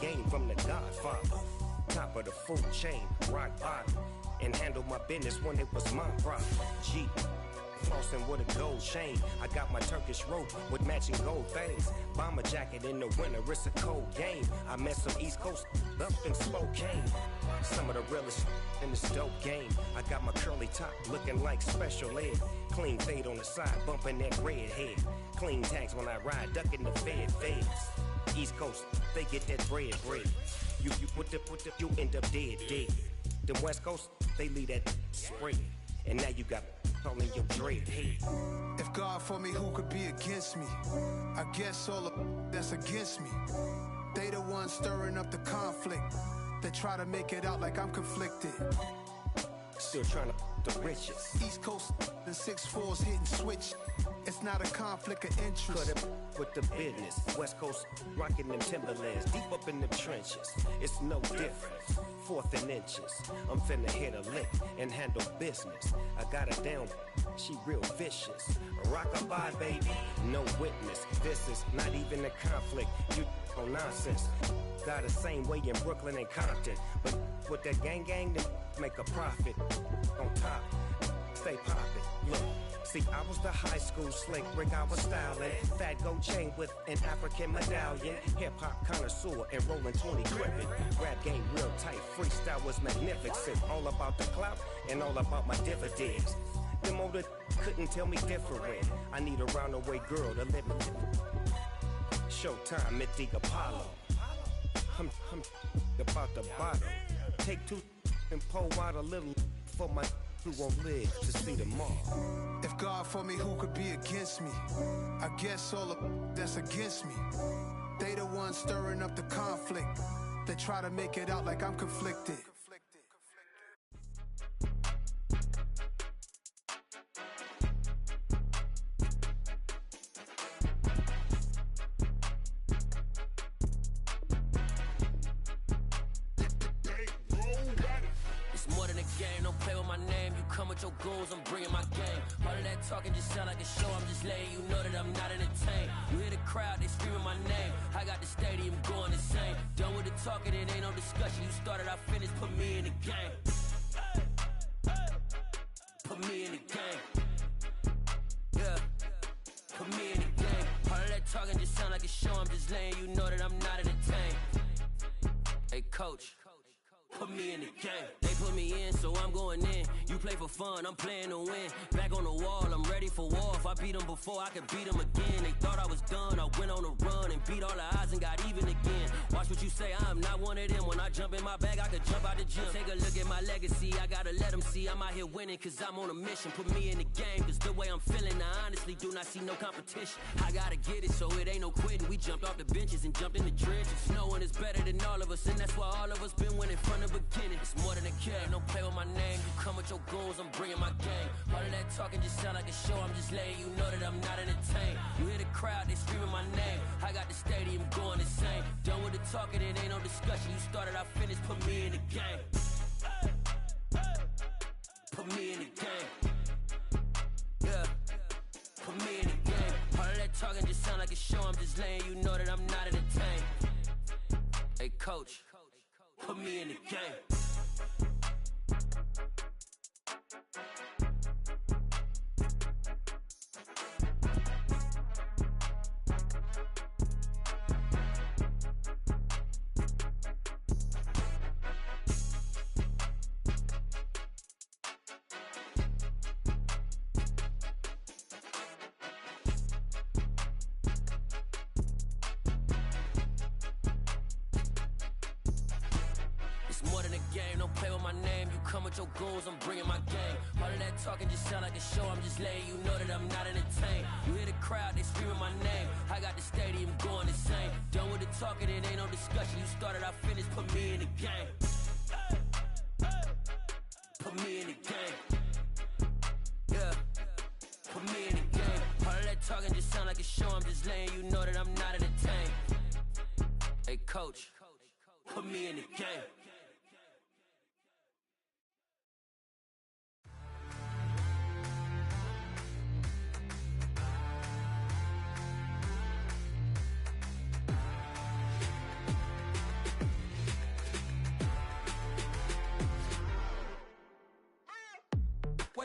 game from the Godfather. Top of the food chain, rock bottom. And handle my business when it was my problem. G. Flossing with a gold chain. I got my Turkish rope with matching gold things. Bomber jacket in the winter, it's a cold game. I met some East Coast up in Spokane. Some of the realest in this dope game. I got my curly top looking like special ed. Clean fade on the side, bumping that red head. Clean tags when I ride, ducking the feds. East Coast, they get that bread. You you end up dead. Them West Coast, they leave that spread. And now you got all in your dread head. If God for me, who could be against me? I guess all the that's against me. They the ones stirring up the conflict. They try to make it out like I'm conflicted. Still trying to the riches. East Coast, the 6'4's hitting switch. It's not a conflict of interest. Cut it with the business. West Coast rocking them Timberlands, deep up in the trenches. It's no difference. Fourth and inches. I'm finna hit a lick and handle business. I got her down, she real vicious. Rock-a-bye, baby, no witness. This is not even a conflict. You on nonsense. Got the same way in Brooklyn and Compton. But with that gang, they make a profit. On top, stay poppin'. Look, see, I was the high school slick Rick, I was styling. Fat gold chain with an African medallion. Hip-hop connoisseur and rolling 20 gripping. Rap game real tight, freestyle was magnificent. All about the clout and all about my dividends. Them older couldn't tell me different. I need a round-the-way girl to live in. Showtime at the Apollo. I'm about the bottle. Take two and pour out a little for my who won't live to see tomorrow. If God for me, who could be against me? I guess all the that's against me. They the ones stirring up the conflict. They try to make it out like I'm conflicted. Come with your goons, I'm bringing my game. All of that talking just sound like a show. I'm just letting you know that I'm not entertained. You hear the crowd, they screaming my name. I got the stadium going insane. Done with the talking, it ain't no discussion. You started, I finished, put me in the game. Put me in the game. Yeah, put me in the game. All of that talking just sound like a show. I'm just letting you know that I'm not entertained. Hey, coach. Put me in the game. They put me in, so I'm going in. You play for fun, I'm playing to win. Back on the wall, I'm ready for war. If I beat them before, I could beat them again. They thought I was done, I went on a run and beat all the odds and got even again. Watch what you say, I'm not one of them. When I jump in my bag, I could jump out the gym. Take a look at my legacy, I gotta let them see I'm out here winning, cause I'm on a mission. Put me in the game, cause the way I'm feeling, I honestly do not see no competition. I gotta get it, so it ain't no quitting. We jumped off the benches and jumped in the trenches. No one is better than all of us, and that's why all of us been winning from the beginning. It's more than a game, don't play with my name. You come with your goons, I'm bringing my game. All of that talking just sound like a show. I'm just letting you know that I'm not entertained. You hear the crowd, they screaming my name. I got the stadium going insane. Done with the talking, it ain't no discussion. You started, I finished, put me in the game. Put me in the game. Yeah, put me in the game. All of that talking just sound like a show. I'm just letting you know that I'm not entertained. Hey, coach. Put me in the game. Your goons, I'm bringing my game. All of that talking just sound like a show. I'm just letting you know that I'm not entertained. You hear the crowd, they screaming my name. I got the stadium going insane. Done with the talking, it ain't no discussion. You started, I finished, put me in the game. Put me in the game. Yeah, put me in the game. All of that talking just sound like a show. I'm just letting you know that I'm not entertained. Hey, coach, put me in the game.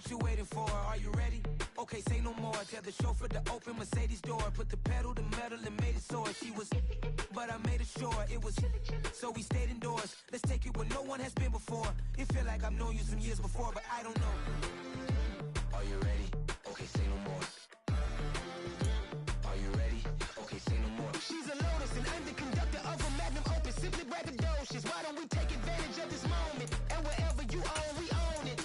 what you waiting for? Are you ready? Okay, say no more. Tell the chauffeur to open Mercedes door. Put the pedal to metal and made it soar. She was, but I made it sure it was. So we stayed indoors. Let's take it where no one has been before. It feel like I've known you some years before, but I don't know. Are you ready? Okay, say no more. Are you ready? Okay, say no more. She's a Lotus and I'm the conductor of a Magnum Opus. Simply braggadocious. Why don't we take advantage of this moment? And wherever you own, we own it.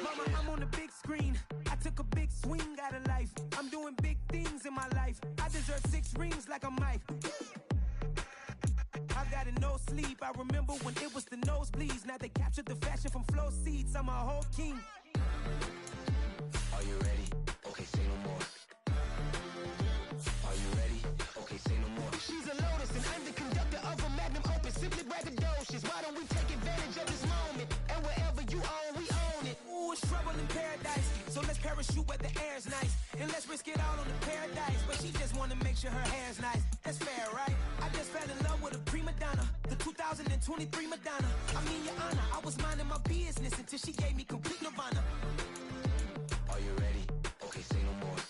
Mama, I'm on the big screen. I took a big swing out of life. I'm doing big things in my life. I deserve 6 rings like a Mike. I got a no sleep. I remember when it was the nosebleeds. Now they captured the fashion from flow seats. I'm a whole king. Are you ready? Okay, say no more. Are you ready? Okay, say no more. She's a Lotus and I'm the conductor of a Magnum Opus. Simply braggadocious. Why don't we take advantage of this moment? And wherever you own, we own it. Ooh, it's trouble in paradise. So let's parachute where the air's nice. And let's risk it all on the paradise. But she just wanna make sure her hair's nice. That's fair, right? I just fell in love with a prima donna. The 2023 Madonna. I mean, your honor, I was minding my business until she gave me complete nirvana. Are you ready? Okay, say no more.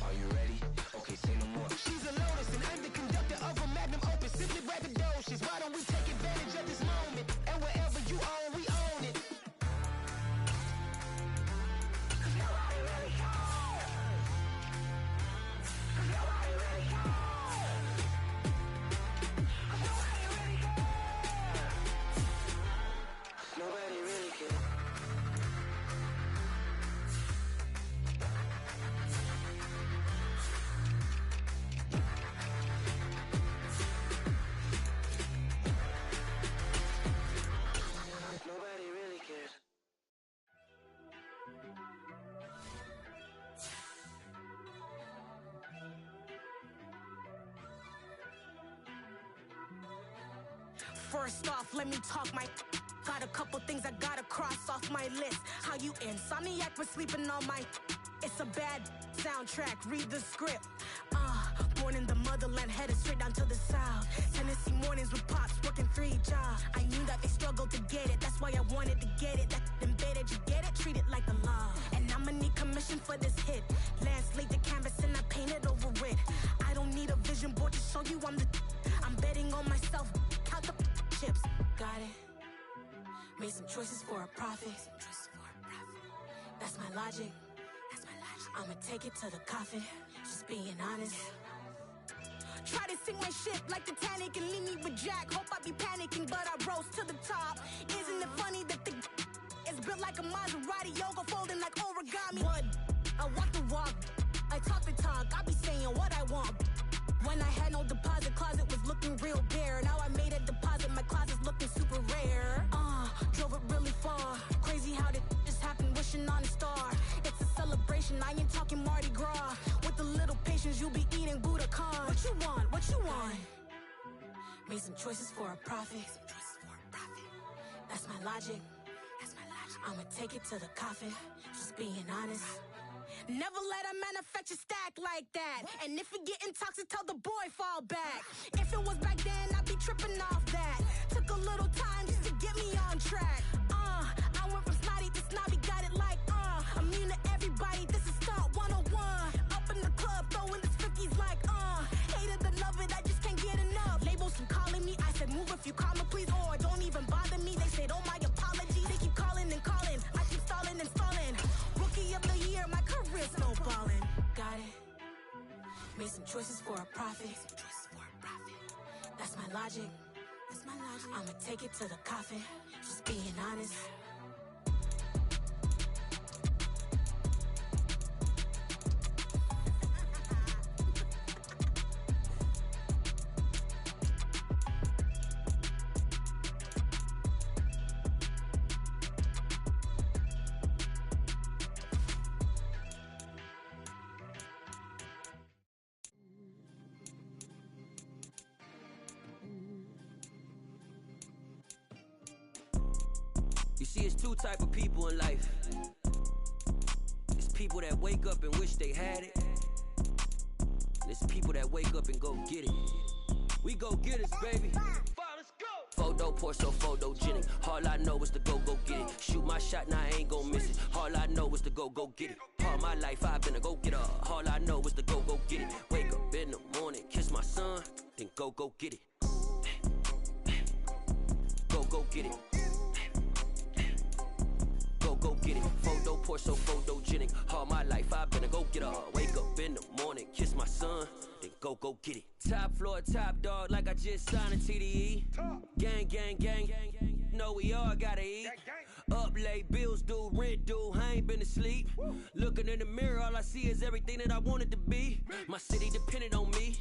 Are you ready? Okay, say no more. She's a Lotus and I'm the conductor of a Magnum Opus. Simply braggadocious. Why don't we take advantage of this moment? And wherever you own, we own it. Nobody really cares. Nobody really cares. First off, let me talk my. Got a couple things I gotta cross off my list. How you insomniac for sleeping on my. It's a bad soundtrack, read the script. Born in the motherland, headed straight down to the south. Tennessee mornings with pops, working 3 jobs. I knew that they struggled to get it, that's why I wanted to get it. That embedded, you get it, treat it like the law. And I'ma need commission for this hit. Lance laid the canvas and I painted over it. I don't need a vision board to show you I'm the. I'm betting on myself, count the chips. Got it. Made some choices for a profit. That's my logic. I'ma take it to the coffin. Just being honest. Try to sink my ship like Titanic and leave me with Jack. Hope I be panicking, but I rose to the top. Isn't it funny that the is built like a Maserati, yoga folding like origami? What? I walk the walk. I talk the talk. I be saying what I want. When I had no deposit, closet was looking real bare. Now I made a deposit, my closet's looking super rare. Drove it really far. Crazy how did just happen, wishing on a star. It's a celebration, I ain't talking Mardi Gras. With a little patience, you'll be eating Budokan. What you want? What you want? Made some choices for a profit. That's my logic. I'ma take it to the coffin. Just being honest. Never let a manufacture stack like that. And if it getting toxic, tell the boy fall back. If it was back then, I'd be tripping off that. Took a little time just to get me on track. I went from snotty to snobby, got it like immune to everybody, this is stunt 101. Up in the club, throwing this 50s like hate it and love it, I just can't get enough. Labels from calling me, I said move if you call me please, or don't even bother me. They said oh my apologies, they keep calling and calling. I keep stalling and stalling. Rookie of the year, my career snowballing. Got it. Made some choices for a profit. That's my logic. I'ma take it to the coffin. Just being honest. You see, it's 2 type of people in life. people that wake up and wish they had it. There's people that wake up and go get it. We go get it, baby. Let's go. Photo pour so photogenic. All I know is to go get it. Shoot my shot, now I ain't gon' miss it. All I know is to go get it. All my life I've been a go-getter. All I know is to go get it. Wake up in the morning, kiss my son, then go get it. Go get it. Go get it. Photo pour so photogenic. All my life I've been a go-getter. Wake up in the morning, kiss my son, then go get it. Top floor, top dog, like I just signed a TDE. Gang, gang, gang, gang, gang. Know we all gotta eat. Up late, bills due, rent due, I ain't been asleep. Looking in the mirror, all I see is everything that I wanted to be. My city depended on me,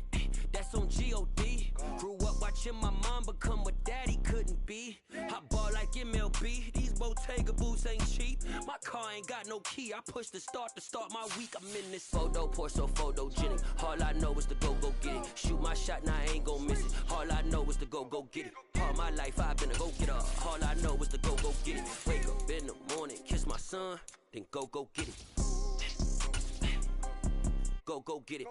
that's on G.O.D. Grew up watching my mom become what daddy couldn't be. I ball like MLB, these Bottega boots ain't cheap. My car ain't got no key, I push the start to start my week. I'm in this photo pour so photogenic. All I know is to go get it. Shoot my shot, now I ain't gon' miss it. All I know is to go get it. All my life I've been a go-getter. All I know is to go get it. Wake up in the morning, kiss my son, then go get it. Go get it.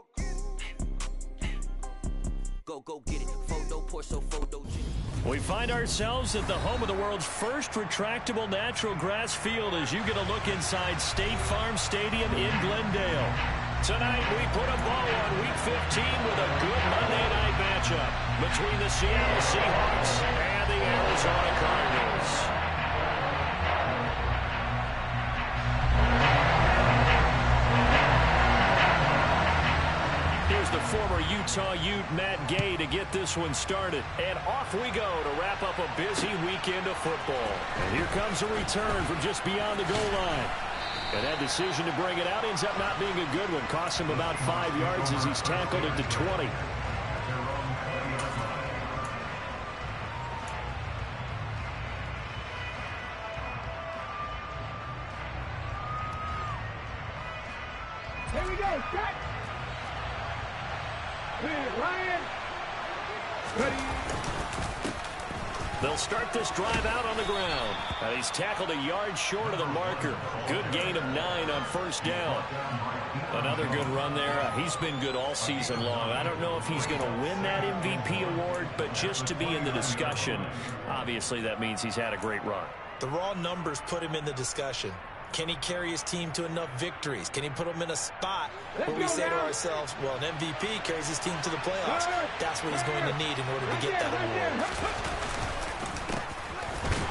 Go get it. Photo pour so photogenic. We find ourselves at the home of the world's first retractable natural grass field as you get a look inside State Farm Stadium in Glendale. Tonight we put a bow on Week 15 with a good Monday night matchup between the Seattle Seahawks and the Arizona Cardinals. Here's the former Utah Ute Matt Gay to get this one started. And off we go to wrap up a busy weekend of football. And here comes a return from just beyond the goal line. And that decision to bring it out ends up not being a good one. Costs him about 5 yards as he's tackled at the 20. Here we go, set! Ryan! Ready! They'll start this drive out on the ground. He's tackled a yard short of the marker. Good gain of 9 on first down. Another good run there. He's been good all season long. I don't know if he's going to win that MVP award, but just to be in the discussion, obviously that means he's had a great run. The raw numbers put him in the discussion. Can he carry his team to enough victories? Can he put them in a spot where we say to ourselves, well, an MVP carries his team to the playoffs. That's what he's going to need in order to get that award.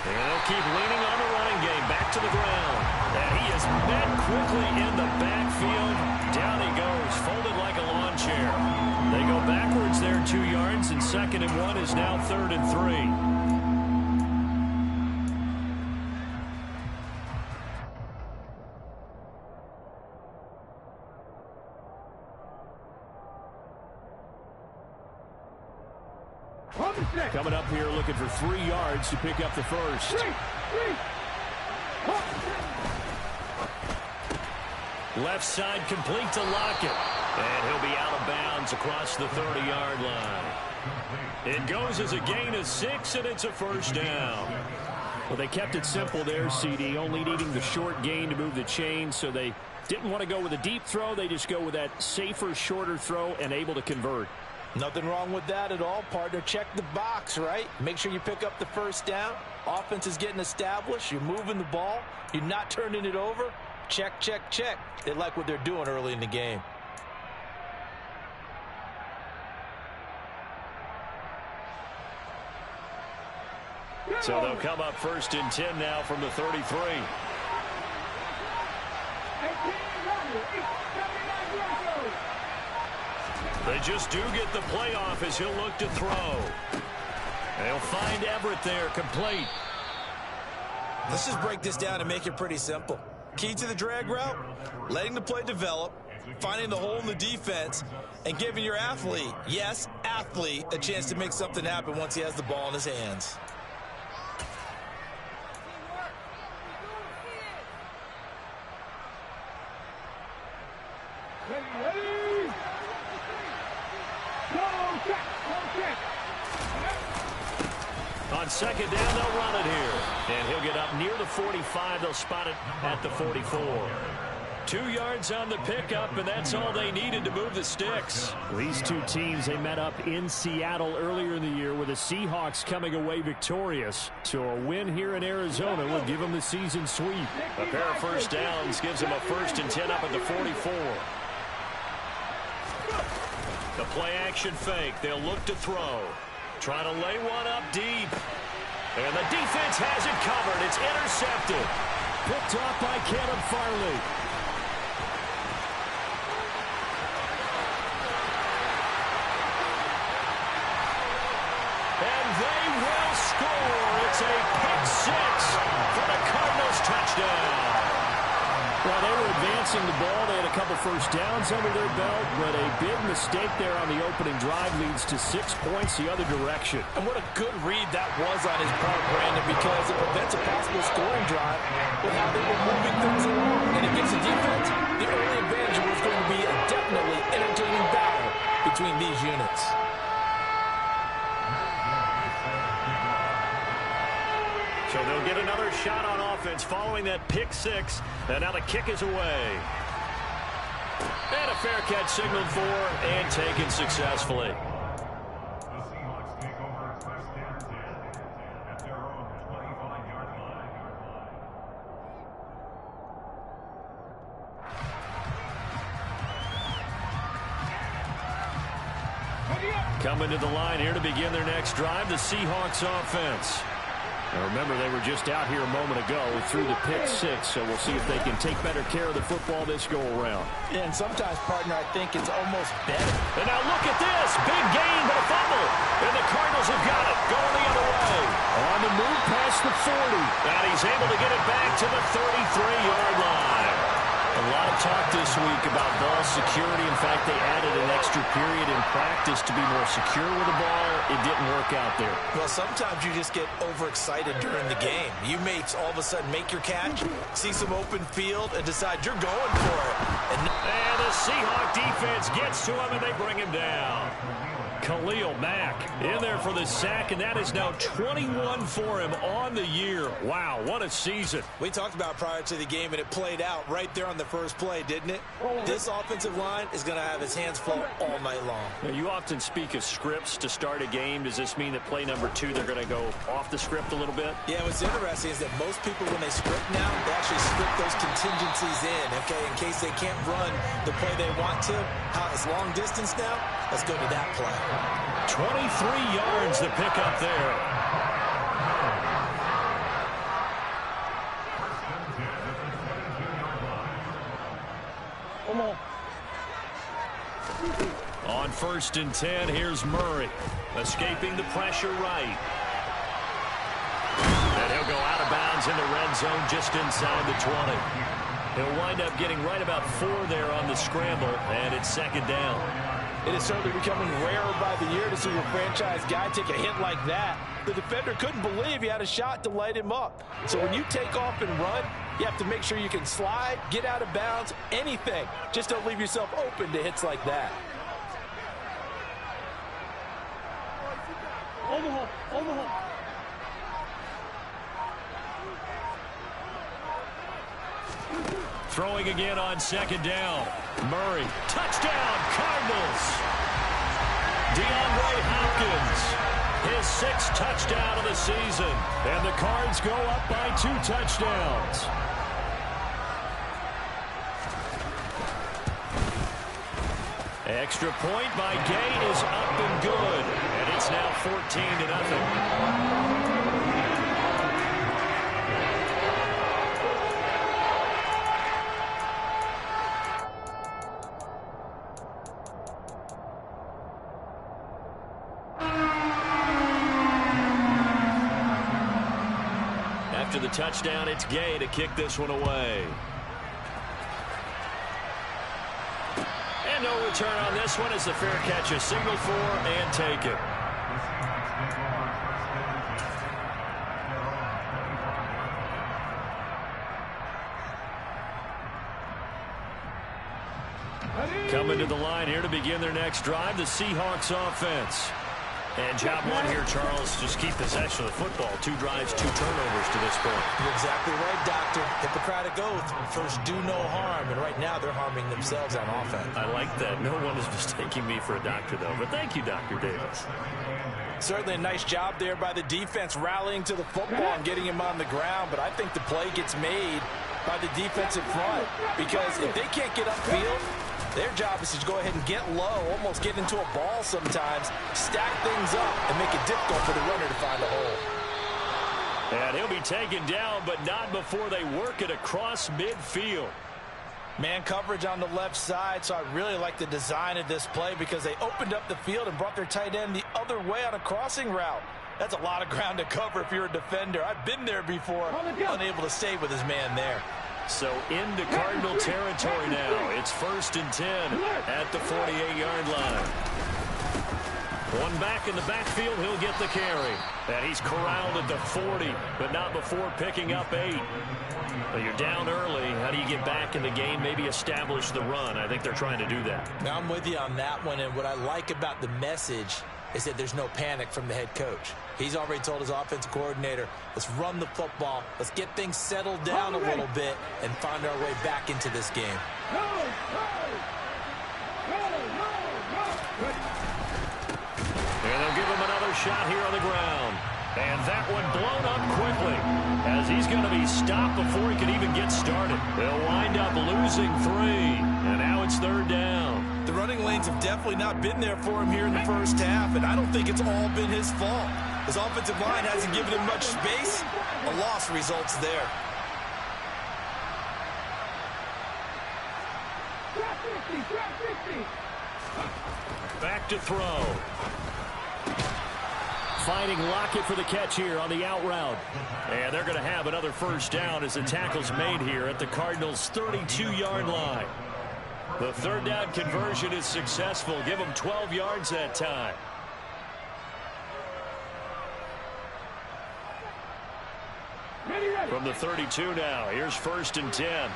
And they'll keep leaning on the running game. Back to the ground. And he is met quickly in the backfield. Down he goes, folded like a lawn chair. They go backwards there 2 yards, and 2nd and 1 is now 3rd and 3. Coming up here looking for 3 yards to pick up the first. Left side complete to Lockett. And he'll be out of bounds across the 30-yard line. It goes as a gain of 6, and it's a first down. Well, they kept it simple there, CD, only needing the short gain to move the chain, so they didn't want to go with a deep throw. They just go with that safer, shorter throw and able to convert. Nothing wrong with that at all, partner. Check the box, right? Make sure you pick up the first down. Offense is getting established. You're moving the ball. You're not turning it over. Check, check, check. They like what they're doing early in the game. So they'll come up 1st and 10 now from the 33. They just do get the playoff as he'll look to throw. They'll find Everett there, complete. Let's just break this down and make it pretty simple. Key to the drag route, letting the play develop, finding the hole in the defense, and giving your athlete, yes, athlete, a chance to make something happen once he has the ball in his hands. On 2nd down, they'll run it here. And he'll get up near the 45. They'll spot it at the 44. 2 yards on the pickup, and that's all they needed to move the sticks. These two teams, they met up in Seattle earlier in the year with the Seahawks coming away victorious. So a win here in Arizona would give them the season sweep. A pair of first downs gives them a 1st and 10 up at the 44. The play action fake. They'll look to throw. Trying to lay one up deep. And the defense has it covered. It's intercepted. Picked off by Caleb Farley. And they will score. It's a pick 6 for the Cardinals touchdown. Well, they were advancing the ball. They had a couple first downs under their belt, but a big mistake there on the opening drive leads to 6 points the other direction. And what a good read that was on his part, Brandon, because it prevents a possible scoring drive with how they were moving things along. And against the defense, the early advantage was going to be a definitely entertaining battle between these units. So they'll get another shot on offense following that pick 6. And now the kick is away. And a fair catch signaled for and taken successfully. The Seahawks take over first and 10 at their own 25-yard line. Coming to the line here to begin their next drive, the Seahawks offense. Now remember, they were just out here a moment ago through the pick 6, so we'll see if they can take better care of the football this go-around. Yeah, and sometimes, partner, I think it's almost better. And now look at this. Big gain, but a fumble. And the Cardinals have got it. Going the other way. On the move past the 40. And he's able to get it back to the 33-yard line. A lot of talk this week about ball security. In fact, they added an extra period in practice to be more secure with the ball. It didn't work out there. Well, sometimes you just get overexcited during the game. You may all of a sudden make your catch, see some open field, and decide you're going for it. And the Seahawk defense gets to him, and they bring him down. Khalil Mack in there for the sack, and that is now 21 for him on the year. Wow, what a season. We talked about prior to the game, and it played out right there on the first play, didn't it? This offensive line is going to have his hands full all night long. Now, you often speak of scripts to start a game. Does this mean that play number 2, they're going to go off the script a little bit? Yeah, what's interesting is that most people, when they script now, they actually script those contingencies in, okay, in case they can't run the play they want to. How it's long distance now? Let's go to that play. 23 yards the pickup there. On 1st and 10, here's Murray. Escaping the pressure right. And he'll go out of bounds in the red zone just inside the 20. He'll wind up getting right about 4 there on the scramble, and it's 2nd down. It is certainly becoming rarer by the year to see your franchise guy take a hit like that. The defender couldn't believe he had a shot to light him up. So when you take off and run, you have to make sure you can slide, get out of bounds, anything. Just don't leave yourself open to hits like that. Throwing again on 2nd down. Murray, touchdown, Cardinals. DeAndre Hopkins, his 6th touchdown of the season. And the Cards go up by 2 touchdowns. Extra point by Gay is up and good. And it's now 14-0. After the touchdown, it's Gay to kick this one away. And no return on this one as the fair catch is signaled for and taken. Coming to the line here to begin their next drive, the Seahawks offense. And job one here, Charles, just keep possession of the football. 2 drives, 2 turnovers to this point. You're exactly right, Doctor. Hippocratic oath. First, do no harm. And right now, they're harming themselves on offense. I like that. No one is mistaking me for a doctor, though. But thank you, Dr. Davis. Certainly a nice job there by the defense rallying to the football and getting him on the ground. But I think the play gets made by the defensive front. Because if they can't get upfield, their job is to go ahead and get low, almost get into a ball sometimes, stack things up, and make it difficult for the runner to find a hole. And he'll be taken down, but not before they work it across midfield. Man coverage on the left side, so I really like the design of this play because they opened up the field and brought their tight end the other way on a crossing route. That's a lot of ground to cover if you're a defender. I've been there before, unable to stay with his man there. So into Cardinal territory now. It's 1st and 10 at the 48-yard line. One back in the backfield, he'll get the carry. And he's corralled at the 40, but not before picking up 8. Well, you're down early. How do you get back in the game, maybe establish the run? I think they're trying to do that. Now, I'm with you on that one, and what I like about the message is that there's no panic from the head coach. He's already told his offensive coordinator, let's run the football, let's get things settled down a little bit and find our way back into this game. And they'll give him another shot here on the ground. And that one blown up quickly as he's going to be stopped before he can even get started. They'll wind up losing 3, and now it's 3rd down. The running lanes have definitely not been there for him here in the first half, and I don't think it's all been his fault. His offensive line hasn't given him much space. A loss results there. Back to throw. Fighting Lockett for the catch here on the out route. And they're going to have another 1st down as the tackle's made here at the Cardinals' 32-yard line. The 3rd down conversion is successful. Give them 12 yards that time. From the 32 now, here's 1st and 10.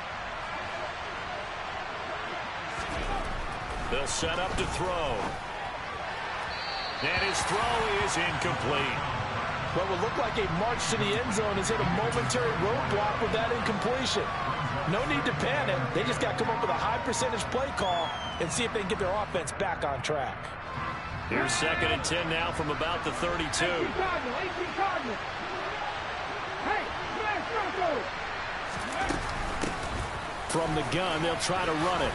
They'll set up to throw. And his throw is incomplete. What would look like a march to the end zone has hit a momentary roadblock with that incompletion. No need to panic. They just got to come up with a high percentage play call and see if they can get their offense back on track. Here's 2nd and 10 now from about the 32. From the gun, they'll try to run it.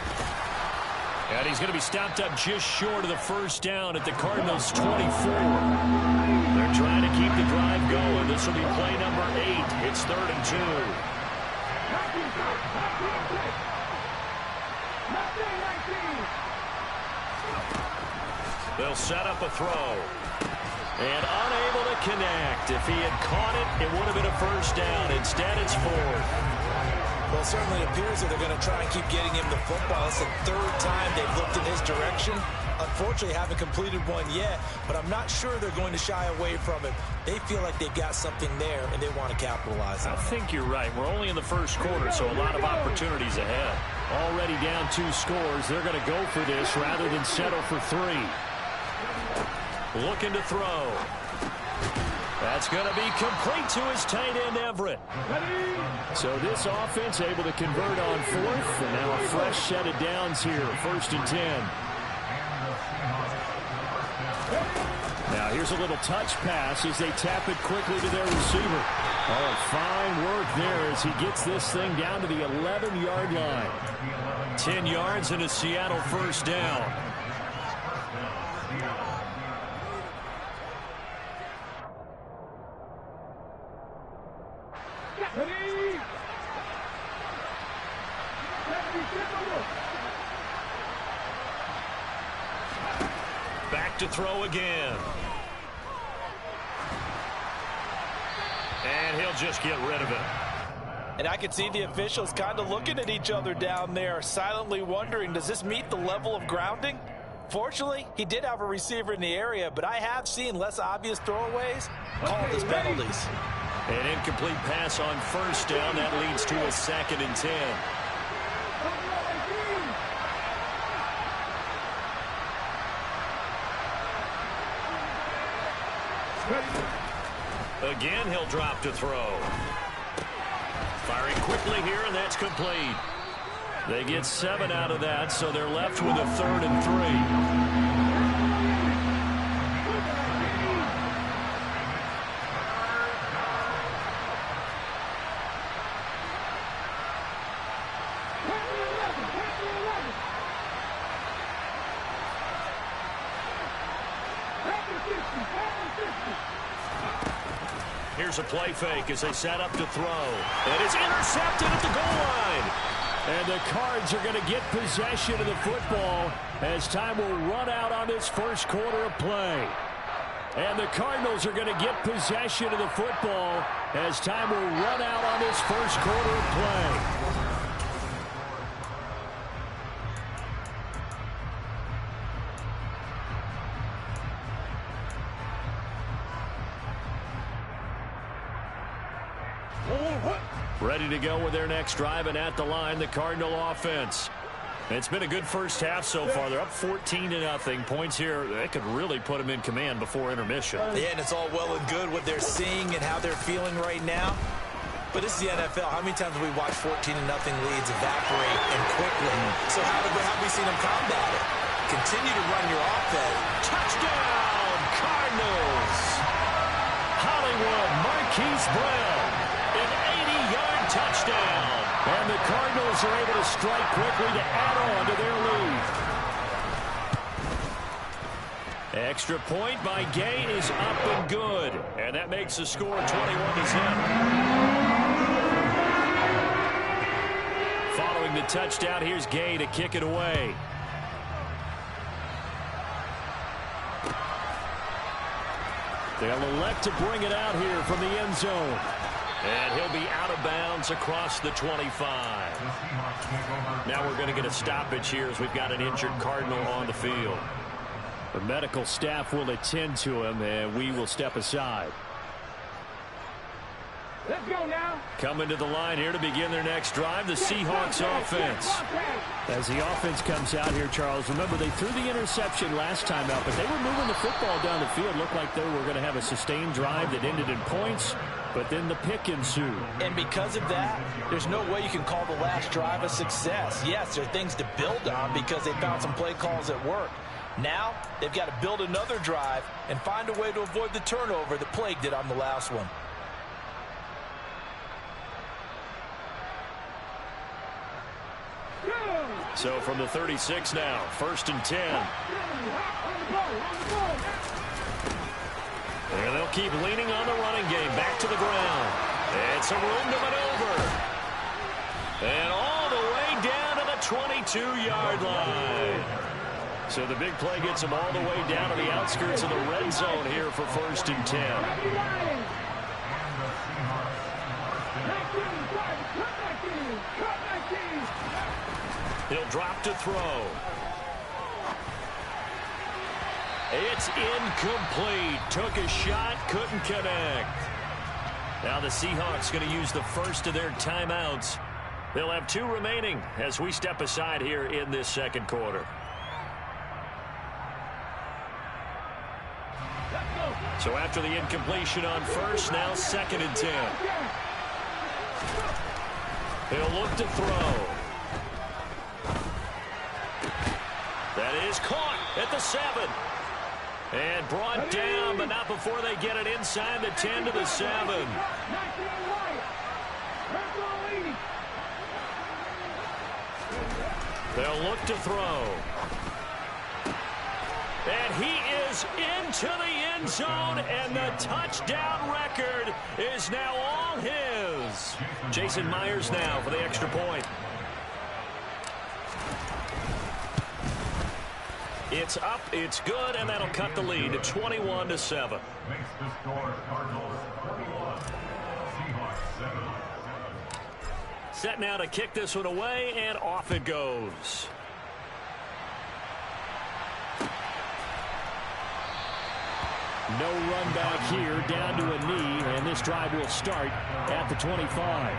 And he's going to be stopped up just short of the 1st down at the Cardinals' 24. They're trying to keep the drive going. This will be play number 8. It's 3rd and 2. They'll set up a throw. And unable to connect. If he had caught it, it would have been a 1st down. Instead, it's 4th. Well, it certainly appears that they're going to try and keep getting him the football. It's the 3rd time they've looked in his direction. Unfortunately, haven't completed one yet, but I'm not sure they're going to shy away from it. They feel like they've got something there, and they want to capitalize on it. I think you're right. We're only in the 1st quarter, so a lot of opportunities ahead. Already down 2 scores. They're going to go for this rather than settle for 3. Looking to throw. That's going to be complete to his tight end, Everett. So this offense able to convert on 4th, and now a fresh set of downs here, 1st and 10. Now here's a little touch pass as they tap it quickly to their receiver. Oh, fine work there as he gets this thing down to the 11-yard line. 10 yards and a Seattle 1st down. Back to throw again. And he'll just get rid of it. And I can see the officials kind of looking at each other down there, silently wondering, does this meet the level of grounding? Fortunately, he did have a receiver in the area, but I have seen less obvious throwaways called as penalties. An incomplete pass on 1st down. That leads to a 2nd and 10. Again, he'll drop to throw. Firing quickly here, and that's complete. They get 7 out of that, so they're left with a 3rd and 3. Here's a play fake as they set up to throw. And it's intercepted at the goal line. And the Cards are going to get possession of the football as time will run out on this first quarter of play. And the Cardinals are going to get possession of the football as time will run out on this first quarter of play. Ready to go with their next drive, and at the line, the Cardinal offense. It's been a good first half so far. They're up 14-0. Points here, they could really put them in command before intermission. Yeah, and it's all well and good what they're seeing and how they're feeling right now. But this is the NFL. How many times have we watched 14-0 leads evaporate and quickly? So how have we seen them combat it? Continue to run your offense. Touchdown, Cardinals! Hollywood Marquise Brown. An 80-yard touchdown. And the Cardinals are able to strike quickly to add on to their lead. Extra point by Gay is up and good. And that makes the score 21-0. Following the touchdown, here's Gay to kick it away. They'll elect to bring it out here from the end zone. And he'll be out of bounds across the 25. Now we're going to get a stoppage here as we've got an injured Cardinal on the field. The medical staff will attend to him, and we will step aside. Let's go now. Coming to the line here to begin their next drive, the Seahawks offense. As the offense comes out here, Charles, remember they threw the interception last time out, but they were moving the football down the field. Looked like they were going to have a sustained drive that ended in points, but then the pick ensued. And because of that, there's no way you can call the last drive a success. Yes, there are things to build on because they found some play calls that work. Now, they've got to build another drive and find a way to avoid the turnover that plagued it on the last one. So from the 36 now, 1st and 10. And they'll keep leaning on the running game. Back to the ground. It's a room to maneuver. And all the way down to the 22-yard line. So the big play gets them all the way down to the outskirts of the red zone here for 1st and 10. He'll drop to throw. It's incomplete. Took a shot, couldn't connect. Now the Seahawks going to use the first of their timeouts. They'll have 2 remaining as we step aside here in this second quarter. So after the incompletion on first, now 2nd and 10. He'll look to throw. That is caught at the 7. And brought down, but not before they get it inside the 10 to the 7. They'll look to throw. And he is into the end zone, and the touchdown record is now all his. Jason Myers now for the extra point. It's up, it's good, and that'll cut the lead to 21-7. Makes the score Cardinals 41, Seahawks 7. Set now to kick this one away, and off it goes. No run back here, down to a knee, and this drive will start at the 25.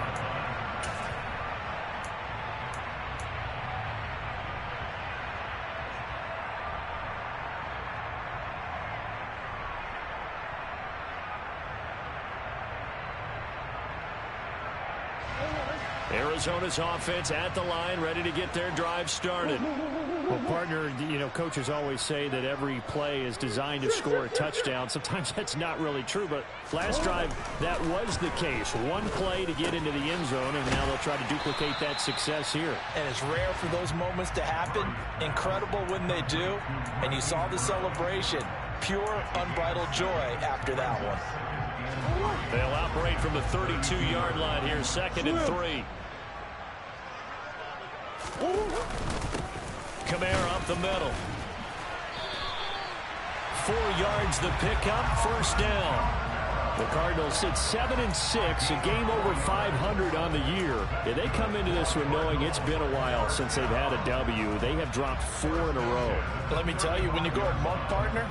Arizona's offense at the line, ready to get their drive started. Well, partner, you know, coaches always say that every play is designed to score a touchdown. Sometimes that's not really true, but last drive, that was the case. One play to get into the end zone, and now they'll try to duplicate that success here. And it's rare for those moments to happen. Incredible when they do. And you saw the celebration. Pure, unbridled joy after that one. They'll operate from the 32-yard line here, 2nd and 3. Kamara up the middle. 4 yards the pickup, 1st down. The Cardinals sit 7-6, a game over 500 on the year. Yeah, they come into this one knowing it's been a while since they've had a W. They have dropped 4 in a row. Let me tell you, when you go a month, partner,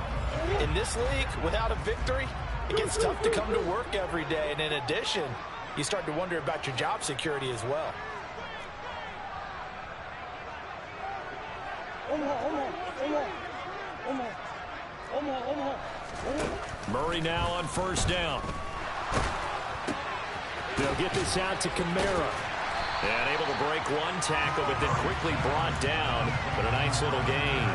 in this league, without a victory, it gets tough to come to work every day. And in addition, you start to wonder about your job security as well. Murray now on 1st down. They'll get this out to Kamara. And able to break one tackle, but then quickly brought down. But a nice little gain.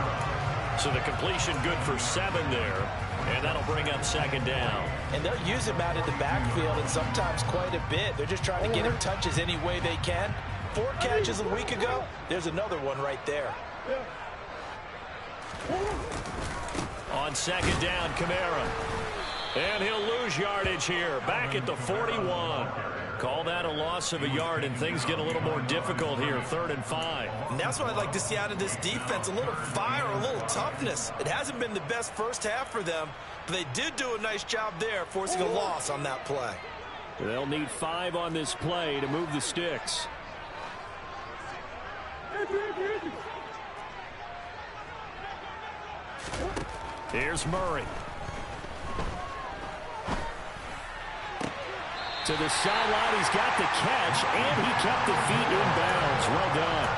So the completion good for 7 there. And that'll bring up 2nd down. And they'll use him out in the backfield, and sometimes quite a bit. They're just trying to get him touches any way they can. 4 catches a week ago. There's another one right there. On 2nd down, Kamara. And he'll lose yardage here. Back at the 41. Call that a loss of a yard, and things get a little more difficult here, 3rd and 5. And that's what I'd like to see out of this defense, a little fire, a little toughness. It hasn't been the best first half for them, but they did do a nice job there, forcing a loss on that play. They'll need 5 on this play to move the sticks. Here's Murray. To the sideline, he's got the catch, and he kept the feet in bounds. Well done.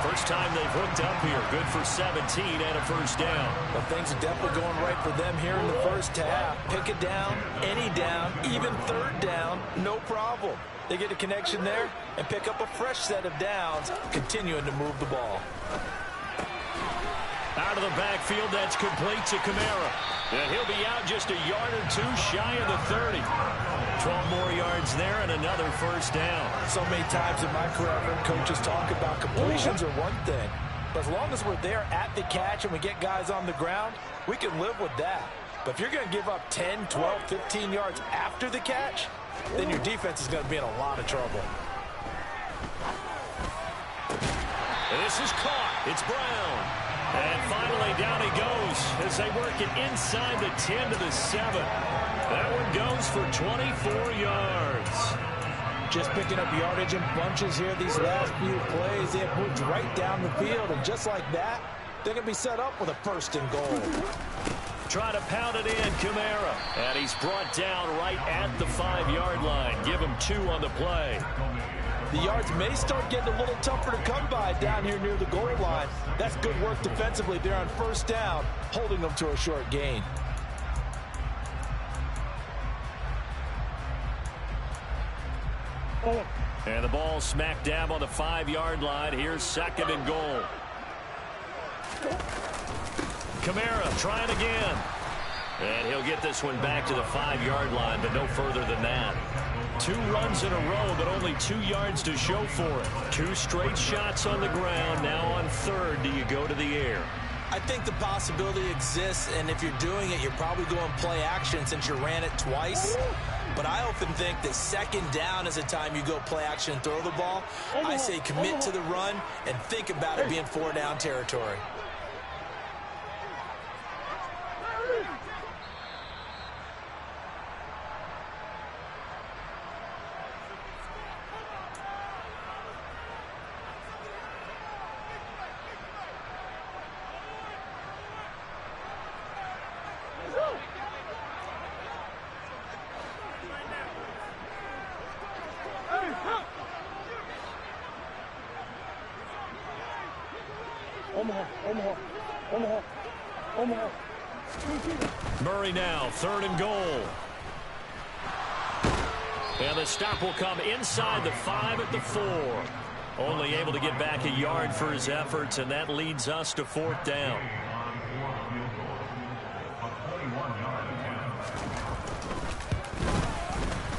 First time they've hooked up here. Good for 17 and a 1st down. Well, things are definitely going right for them here in the first half. Pick it down, any down, even 3rd down, no problem. They get a connection there and pick up a fresh set of downs, continuing to move the ball. Out of the backfield, that's complete to Kamara. And he'll be out just a yard or 2 shy of the 30. 12 more yards there and another 1st down. So many times in my career, I've heard coaches talk about completions are one thing. But as long as we're there at the catch and we get guys on the ground, we can live with that. But if you're going to give up 10, 12, 15 yards after the catch, then your defense is going to be in a lot of trouble. And this is caught. It's Brown. And finally down he goes as they work it inside the 10 to the 7. That one goes for 24 yards. Just picking up yardage in bunches here these last few plays. They have moved right down the field, and just like that, they're going to be set up with a 1st and goal. Try to pound it in, Kamara. And he's brought down right at the 5-yard line. Give him 2 on the play. The yards may start getting a little tougher to come by down here near the goal line. That's good work defensively there on 1st down, holding them to a short gain. And the ball smack dab on the 5-yard line. Here's 2nd and goal. Kamara trying again. And he'll get this one back to the 5-yard line, but no further than that. 2 runs in a row, but only 2 yards to show for it. 2 straight shots on the ground. Now on 3rd, do you go to the air? I think the possibility exists, and if you're doing it, you're probably going play action since you ran it twice. But I often think that 2nd down is a time you go play action and throw the ball. I say commit to the run and think about it being 4-down territory. Murray now, 3rd and goal. And the stop will come inside the 5 at the 4. Only able to get back a yard for his efforts, and that leads us to 4th down.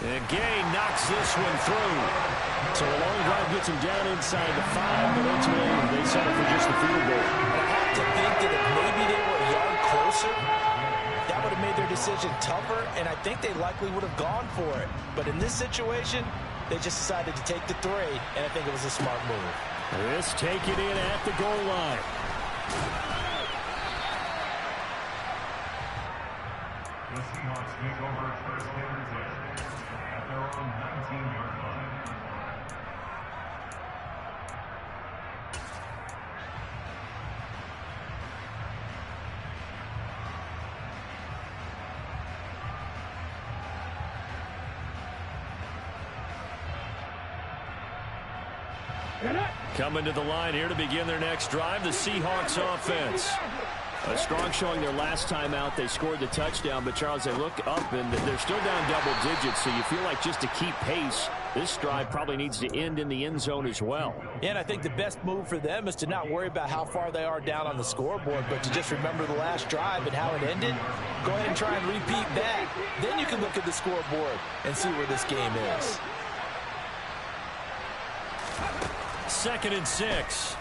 And Gay knocks this one through. So a long drive gets him down inside the 5, but ultimately they settle for just the field goal. I have to think that if maybe they were a yard closer, that would have made their decision tougher, and I think they likely would have gone for it. But in this situation, they just decided to take the 3, and I think it was a smart move. This taken in at the goal line. The Seahawks take over first down and 10 at their own 19-yard line. Coming to the line here to begin their next drive, the Seahawks offense. A strong showing their last time out. They scored the touchdown, but Charles, they look up and they're still down double digits, so you feel like just to keep pace, this drive probably needs to end in the end zone as well. Yeah, and I think the best move for them is to not worry about how far they are down on the scoreboard, but to just remember the last drive and how it ended. Go ahead and try and repeat that. Then you can look at the scoreboard and see where this game is. 2nd and 6.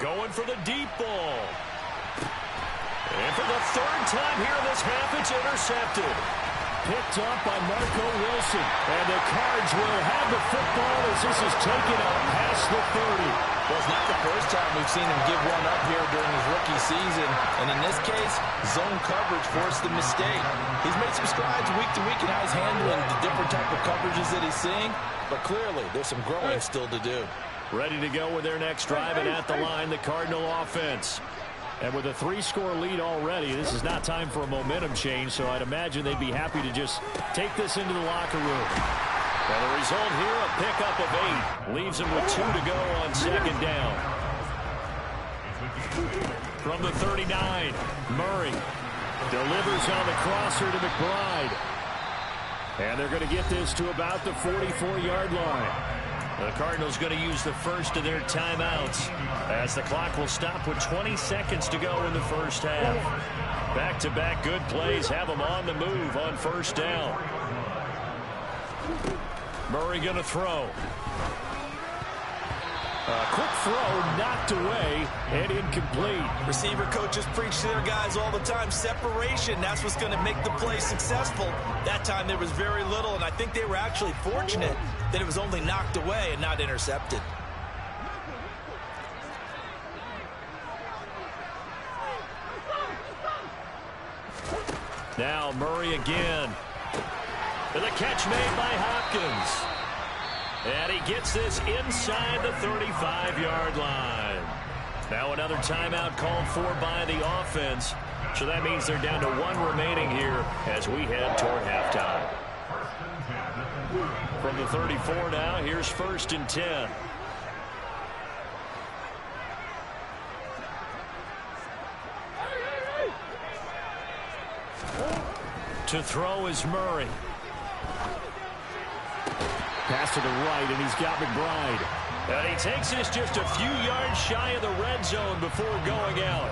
Going for the deep ball. And for the 3rd time here in this half, it's intercepted. Picked up by Marco Wilson. And the Cards will have the football as this is taken up past the 30. Well, it's not the first time we've seen him give one up here during his rookie season. And in this case, zone coverage forced the mistake. He's made some strides week to week in how he's handling the different type of coverages that he's seeing. But clearly, there's some growing still to do. Ready to go with their next drive, and at the line, the Cardinal offense. And with a 3-score lead already, this is not time for a momentum change, so I'd imagine they'd be happy to just take this into the locker room. And the result here, a pickup of 8. Leaves them with 2 to go on 2nd down. From the 39, Murray delivers on the crosser to McBride. And they're going to get this to about the 44-yard line. The Cardinals going to use the first of their timeouts as the clock will stop with 20 seconds to go in the first half. Back-to-back good plays have them on the move on 1st down. Murray going to throw. A quick throw knocked away and incomplete. Receiver coaches preach to their guys all the time. Separation, that's what's going to make the play successful. That time there was very little, and I think they were actually fortunate that it was only knocked away and not intercepted. Now Murray again. And the catch made by Hopkins. And he gets this inside the 35-yard line. Now another timeout called for by the offense. So that means they're down to 1 remaining here as we head toward halftime. From the 34 now, here's 1st and 10. To throw is Murray. Pass to the right, and he's got McBride. And he takes this just a few yards shy of the red zone before going out.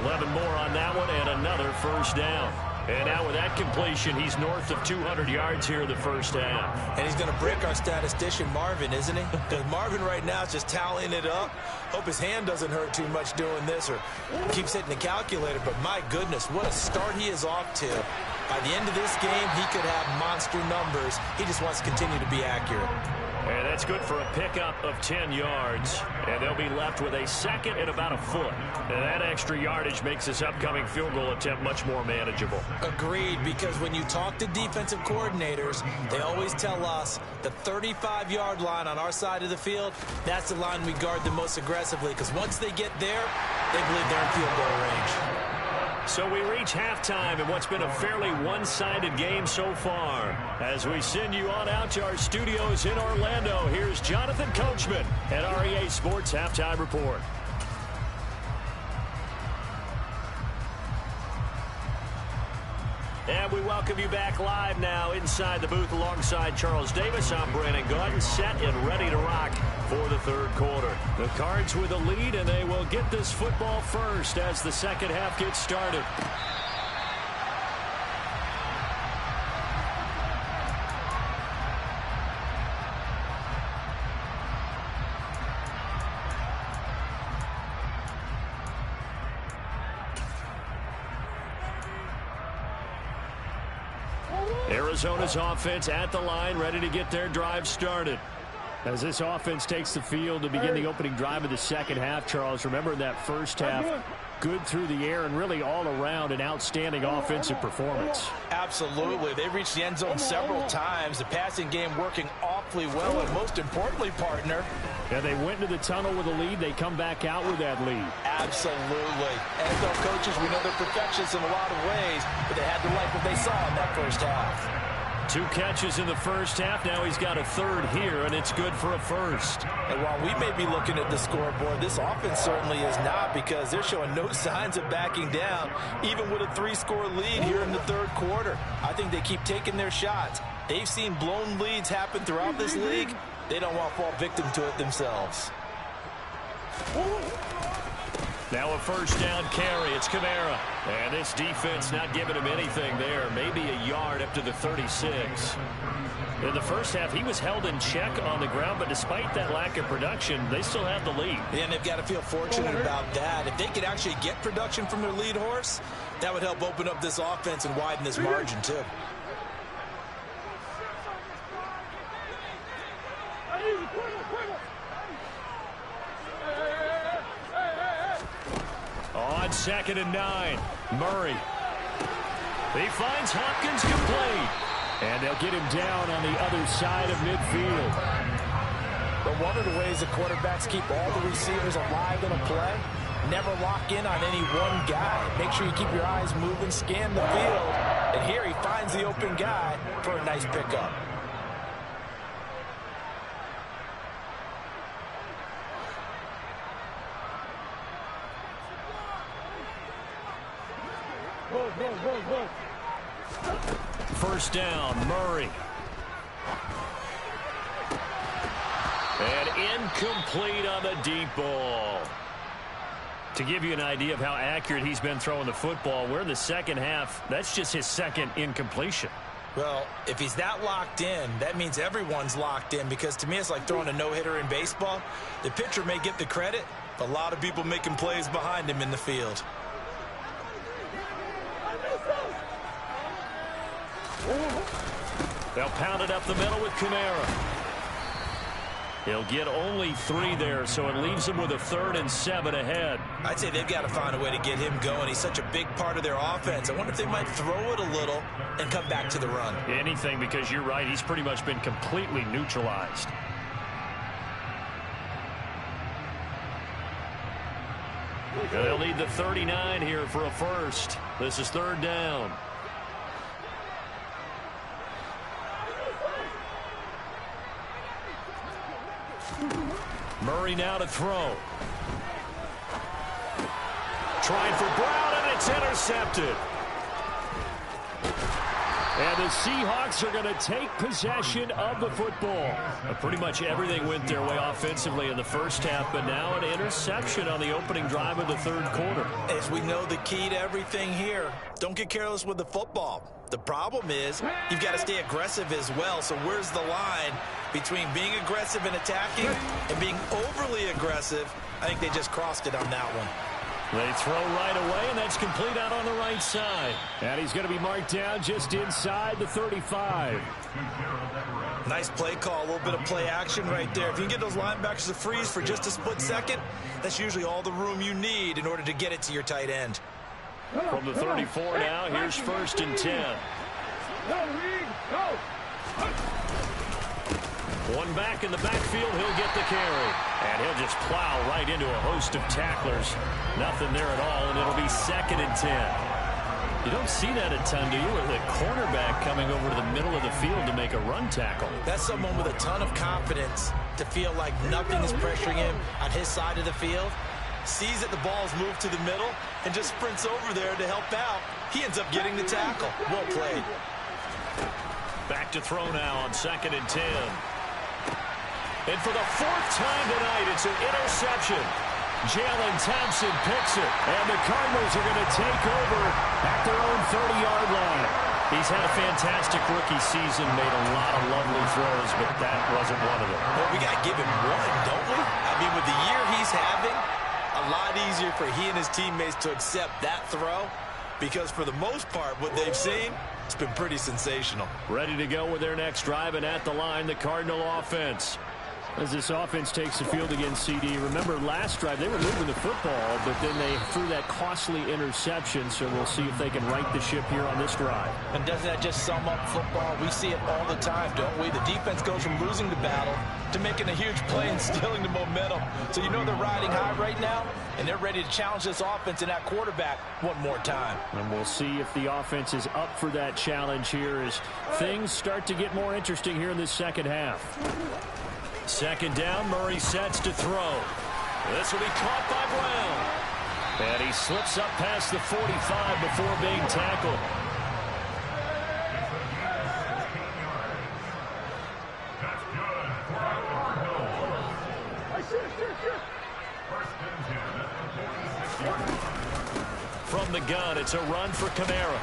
11 more on that one, and another 1st down. And now with that completion, he's north of 200 yards here in the first half. And he's going to break our statistician, Marvin, isn't he? Because Marvin right now is just tallying it up. Hope his hand doesn't hurt too much doing this or keeps hitting the calculator. But my goodness, what a start he is off to. By the end of this game, he could have monster numbers. He just wants to continue to be accurate. And that's good for a pickup of 10 yards. And they'll be left with a 2nd and about a foot. And that extra yardage makes this upcoming field goal attempt much more manageable. Agreed, because when you talk to defensive coordinators, they always tell us the 35-yard line on our side of the field, that's the line we guard the most aggressively, because once they get there, they believe they're in field goal range. So we reach halftime in what's been a fairly one-sided game so far. As we send you on out to our studios in Orlando, here's Jonathan Coachman at REA Sports Halftime Report. And we welcome you back live now inside the booth alongside Charles Davis. I'm Brandon Gaudin, set and ready to rock for the third quarter. The Cards with a lead, and they will get this football first as the second half gets started. Arizona's offense at the line, ready to get their drive started. As this offense takes the field to begin the opening drive of the second half, Charles, remember that first half, good through the air and really all around an outstanding offensive performance. Absolutely. They reached the end zone several times. The passing game working awfully well, and most importantly, partner. Yeah, they went into the tunnel with a lead. They come back out with that lead. Absolutely. NFL coaches, we know they're perfectionists in a lot of ways, but they had to like what they saw in that first half. 2 catches in the first half. Now he's got a third here, and it's good for a first. And while we may be looking at the scoreboard, this offense certainly is not, because they're showing no signs of backing down, even with a 3-score lead here in the third quarter. I think they keep taking their shots. They've seen blown leads happen throughout this league. They don't want to fall victim to it themselves. Now a first down carry. It's Kamara. And this defense not giving him anything there. Maybe a yard up to the 36. In the first half, he was held in check on the ground, but despite that lack of production, they still have the lead. And they've got to feel fortunate about that. If they could actually get production from their lead horse, that would help open up this offense and widen this margin, too. On 2nd and 9, Murray. He finds Hopkins complete. And they'll get him down on the other side of midfield. But one of the ways the quarterbacks keep all the receivers alive in a play, never lock in on any one guy. Make sure you keep your eyes moving, scan the field. And here he finds the open guy for a nice pickup. First down, Murray. And incomplete on the deep ball. To give you an idea of how accurate he's been throwing the football, we're in the second half. That's just his second incompletion. Well, if he's that locked in, that means everyone's locked in, because to me it's like throwing a no-hitter in baseball. The pitcher may get the credit, but a lot of people making plays behind him in the field. They'll pound it up the middle with Kamara. He'll get only 3 there, so it leaves him with a 3rd and 7 ahead. I'd say they've got to find a way to get him going. He's such a big part of their offense. I wonder if they might throw it a little and come back to the run. Anything, because you're right, he's pretty much been completely neutralized. They'll need the 39 here for a first. This is 3rd down. Murray now to throw. Trying for Brown, and it's intercepted. And the Seahawks are going to take possession of the football. Pretty much everything went their way offensively in the first half, but now an interception on the opening drive of the third quarter. As we know, the key to everything here, don't get careless with the football. The problem is you've got to stay aggressive as well. So where's the line between being aggressive and attacking and being overly aggressive? I think they just crossed it on that one. They throw right away, and that's complete out on the right side. And he's going to be marked down just inside the 35. Nice play call, a little bit of play action right there. If you can get those linebackers to freeze for just a split second, that's usually all the room you need in order to get it to your tight end. From the 34 now, here's 1st and 10. One back in the backfield, he'll get the carry. And he'll just plow right into a host of tacklers. Nothing there at all, and it'll be 2nd and 10. You don't see that a ton, do you? With a cornerback coming over to the middle of the field to make a run tackle. That's someone with a ton of confidence to feel like nothing is pressuring him on his side of the field. sees that the ball's moved to the middle, and just sprints over there to help out. He ends up getting the tackle. Well played. Back to throw now on 2nd and 10. And for the 4th time tonight, it's an interception. Jalen Thompson picks it, and the Cardinals are going to take over at their own 30-yard line. He's had a fantastic rookie season, made a lot of lovely throws, but that wasn't one of them. Well, we got to give him one, don't we? I mean, with the year he's having, a lot easier for he and his teammates to accept that throw, because for the most part, what they've seen, it's been pretty sensational. Ready to go with their next drive, and at the line, the Cardinal offense. As this offense takes the field against CD, remember last drive they were moving the football, but then they threw that costly interception, so we'll see if they can right the ship here on this drive. And doesn't that just sum up football? We see it all the time, don't we? The defense goes from losing the battle to making a huge play and stealing the momentum. So you know they're riding high right now, and they're ready to challenge this offense and that quarterback one more time. And we'll see if the offense is up for that challenge here as things start to get more interesting here in this second half. 2nd down, Murray sets to throw. This will be caught by Brown. And he slips up past the 45 before being tackled. From the gun, it's a run for Kamara.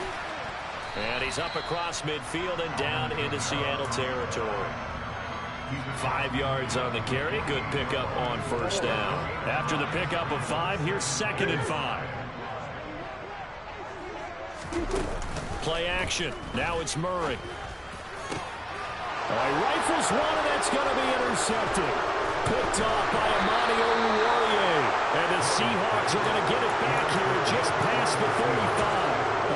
And he's up across midfield and down into Seattle territory. 5 yards on the carry. Good pickup on 1st down. After the pickup of 5, here's 2nd and 5. Play action. Now it's Murray. He rifles one, and that's going to be intercepted. Picked off by Amani Oruwariye. And the Seahawks are going to get it back here just past the 35.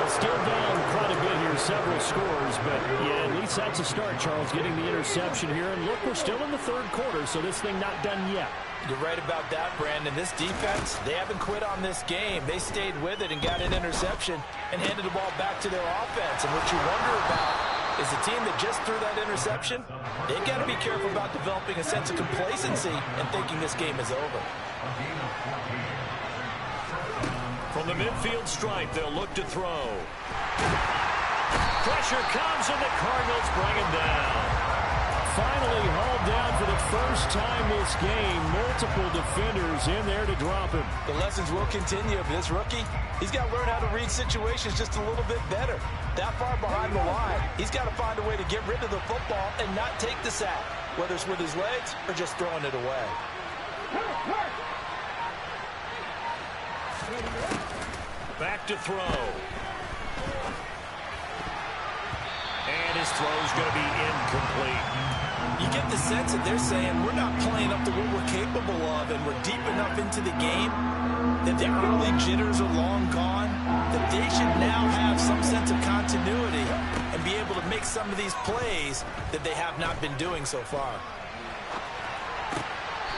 Still down quite a bit here, several scores, but yeah, at least that's a start, Charles, getting the interception here. And look, we're still in the 3rd quarter, so this thing not done yet. You're right about that, Brandon. This defense, they haven't quit on this game. They stayed with it and got an interception and handed the ball back to their offense. And what you wonder about is the team that just threw that interception, they've got to be careful about developing a sense of complacency and thinking this game is over. From the midfield stripe, they'll look to throw. Pressure comes, and the Cardinals bring him down. Finally hauled down for the first time this game. Multiple defenders in there to drop him. The lessons will continue. This rookie, he's got to learn how to read situations just a little bit better. That far behind the line, he's got to find a way to get rid of the football and not take the sack, whether it's with his legs or just throwing it away. Back to throw. And his throw's going to be incomplete. You get the sense that they're saying we're not playing up to what we're capable of, and we're deep enough into the game that the early jitters are long gone, that they should now have some sense of continuity and be able to make some of these plays that they have not been doing so far.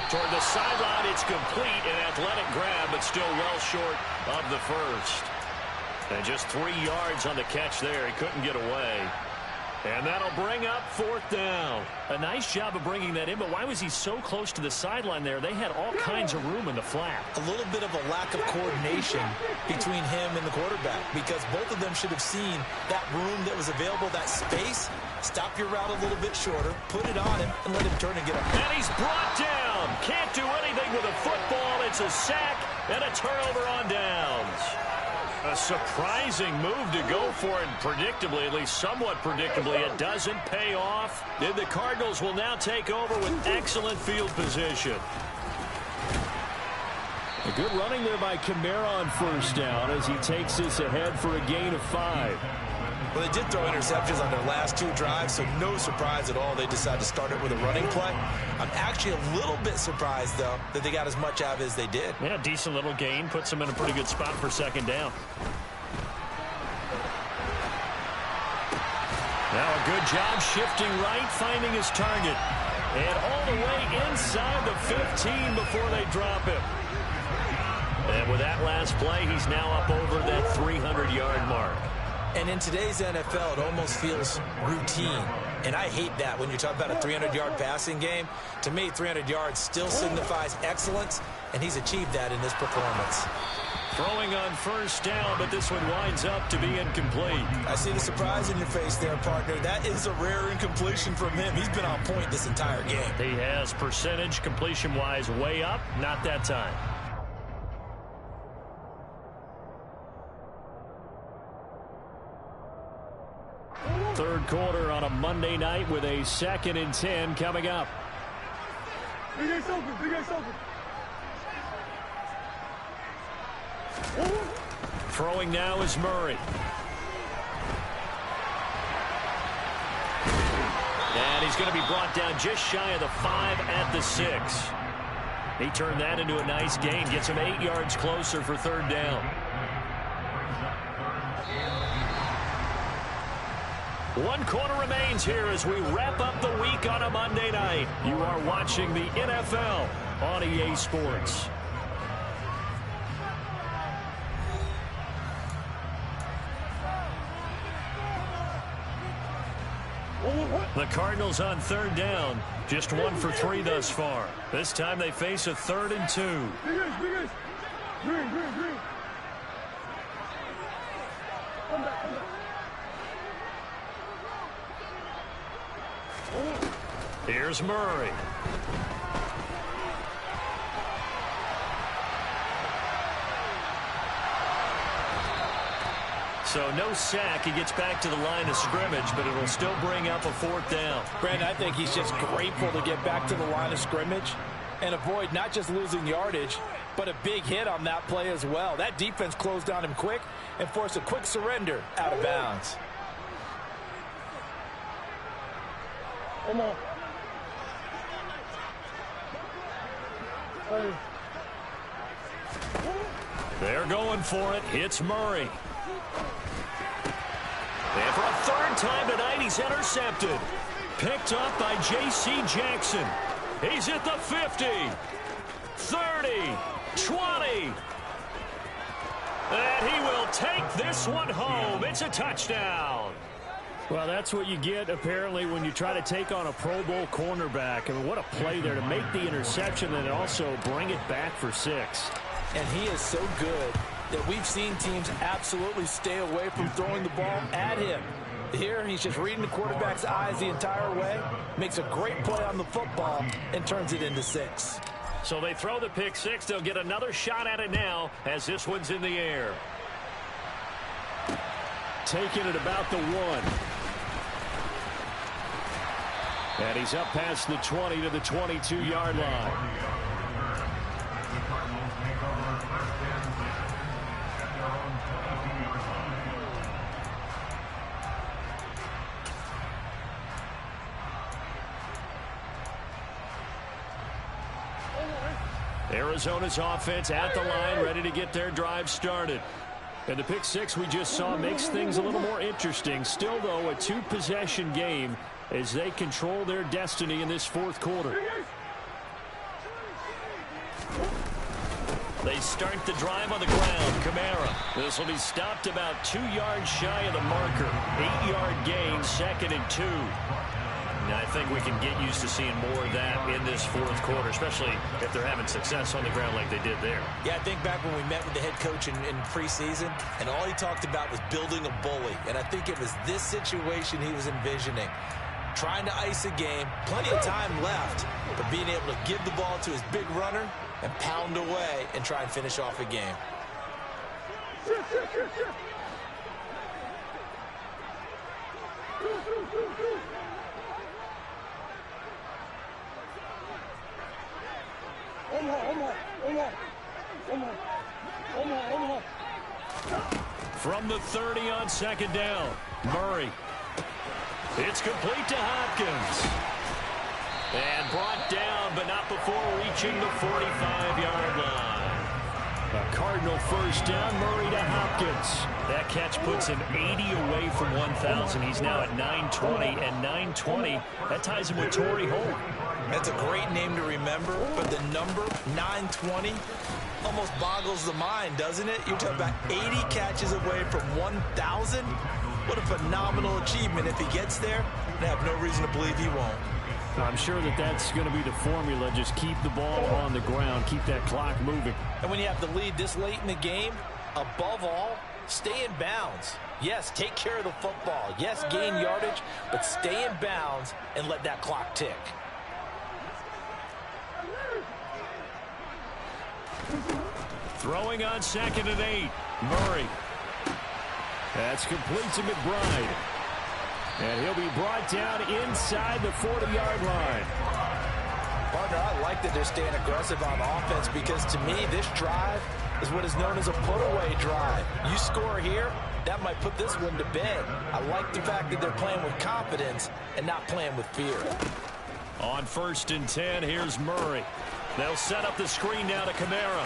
Toward the sideline, it's complete, an athletic grab, but still well short of the first. And just 3 yards on the catch there. He couldn't get away. And that'll bring up 4th down. A nice job of bringing that in, but why was he so close to the sideline there? They had all kinds of room in the flat. A little bit of a lack of coordination between him and the quarterback, because both of them should have seen that room that was available, that space. Stop your route a little bit shorter, put it on him, and let him turn and get up. And he's brought down. Can't do anything with a football. It's a sack and a turnover on downs. A surprising move to go for it, predictably, at least somewhat predictably. It doesn't pay off. Then the Cardinals will now take over with excellent field position. A good running there by Kamara on 1st down as he takes this ahead for a gain of 5. Well, they did throw interceptions on their last 2 drives, so no surprise at all they decided to start it with a running play. I'm actually a little bit surprised, though, that they got as much out of it as they did. Yeah, decent little gain. Puts them in a pretty good spot for 2nd down. Now a good job shifting right, finding his target. And all the way inside the 15 before they drop him. And with that last play, he's now up over that 300-yard mark. And in today's NFL, it almost feels routine. And I hate that when you talk about a 300-yard passing game. To me, 300 yards still signifies excellence. and he's achieved that in this performance. Throwing on first down, but this one winds up to be incomplete. I see the surprise in your face there, partner. That is a rare incompletion from him. He's been on point this entire game. He has percentage completion-wise way up, not that time. Third quarter on a Monday night with a 2nd and 10 coming up. Big ass open, big ass open. Throwing now is Murray. And he's going to be brought down just shy of the 5 at the 6. He turned that into a nice gain. Gets him 8 yards closer for 3rd down. 1 quarter remains here as we wrap up the week on a Monday night. You are watching the NFL on EA Sports. The Cardinals on 3rd down. Just 1 for 3 thus far. This time they face a 3rd and 2. Green. Come back. Here's Murray. So no sack. He gets back to the line of scrimmage, but it'll still bring up a 4th down. Brandon, I think he's just grateful to get back to the line of scrimmage and avoid not just losing yardage, but a big hit on that play as well. That defense closed on him quick and forced a quick surrender out of bounds. Come on. Hey. They're going for it. It's Murray. And for a 3rd time tonight, he's intercepted. Picked up by J.C. Jackson. He's at the 50, 30, 20. And he will take this one home. It's a touchdown. Well, that's what you get, apparently, when you try to take on a Pro Bowl cornerback. I mean, what a play there to make the interception and also bring it back for 6. And he is so good that we've seen teams absolutely stay away from throwing the ball at him. Here, he's just reading the quarterback's eyes the entire way, makes a great play on the football, and turns it into 6. So they throw the pick 6. They'll get another shot at it now as this one's in the air. Taking it about the 1. And he's up past the 20 to the 22-yard line. Arizona's offense at the line, ready to get their drive started. And the pick 6 we just saw makes things a little more interesting. Still, though, a 2-possession game as they control their destiny in this 4th quarter. They start the drive on the ground. Kamara. This will be stopped about 2 yards shy of the marker. 8-yard gain, 2nd and 2. And I think we can get used to seeing more of that in this 4th quarter, especially if they're having success on the ground like they did there. Yeah, I think back when we met with the head coach in preseason, and all he talked about was building a bully. And I think it was this situation he was envisioning. Trying to ice a game, plenty of time left, but being able to give the ball to his big runner and pound away and try and finish off a game. From the 30 on 2nd down, Murray. It's complete to Hopkins. And brought down, but not before reaching the 45-yard line. A Cardinal 1st down, Murray to Hopkins. That catch puts him 80 away from 1,000. He's now at 920, and 920, that ties him with Torrey Holt. That's a great name to remember, but the number 920 almost boggles the mind, doesn't it? You're talking about 80 catches away from 1,000. What a phenomenal achievement. If he gets there, I have no reason to believe he won't. I'm sure that's going to be the formula. Just keep the ball on the ground. Keep that clock moving. And when you have the lead this late in the game, above all, stay in bounds. Yes, take care of the football. Yes, gain yardage, but stay in bounds and let that clock tick. Throwing on 2nd and 8. Murray. That's complete to McBride. And he'll be brought down inside the 40-yard line. Partner, I like that they're staying aggressive on offense because to me, this drive is what is known as a put-away drive. You score here, that might put this one to bed. I like the fact that they're playing with confidence and not playing with fear. On 1st and 10, here's Murray. They'll set up the screen down to Kamara.